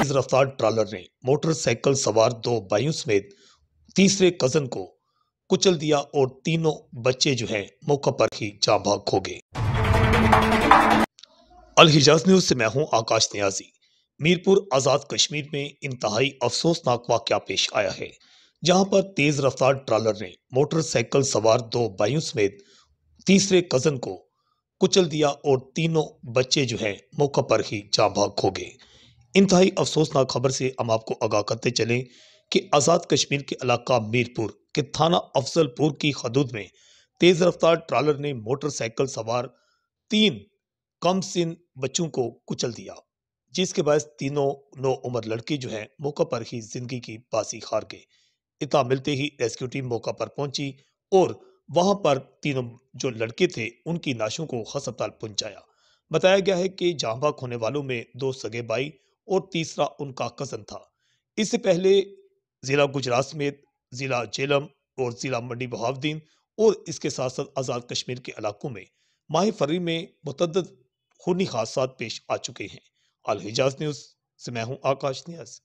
तेज रफ्तार ट्रालर ने motor cycle सवार 2 भाइयों समेत तीसरे कजन को कुचल दिया और तीनों बच्चे जो हैं मौका पर ही जाँ बाग हो गए। अल हिजाज न्यूज से मैं हूं आकाश नियाजी। मीरपुर आजाद कश्मीर में इंतहाई अफसोसनाक वाकया पेश आया है, जहां पर तेज रफ्तार ट्रालर ने मोटरसाइकिल सवार 2 भाइयों समेत तीसरे कजन को कुचल दिया और तीनों बच्चे जो हैं मौका पर ही जाँ बाग हो गए। इंतहाई अफसोसनाक खबर से हम आपको आगाह करते चले कि आजाद कश्मीर के इलाका मीरपुर के थाना अफजलपुर की हदूद में तेज रफ्तार ट्रालर ने मोटरसाइकिल सवार 3 कम सिन बच्चों को कुचल दिया, जिसके बाद तीनों नौ उम्र लड़के जो हैं मौका पर ही जिंदगी की बाजी हार गए। इतना मिलते ही रेस्क्यू टीम मौका पर पहुंची और वहां पर तीनों जो लड़के थे उनकी लाशों को अस्पताल पहुंचाया। बताया गया है कि जाँ बाग होने वालों में 2 सगे भाई और तीसरा उनका कजन था। इससे पहले जिला गुजरात समेत जिला जेलम और जिला मंडी बहाउद्दीन और इसके साथ साथ आजाद कश्मीर के इलाकों में माह फरवरी में मुतअद्दिद खूनी हादसात पेश आ चुके हैं। अल हिजाज न्यूज से मैं हूं आकाश नियाज।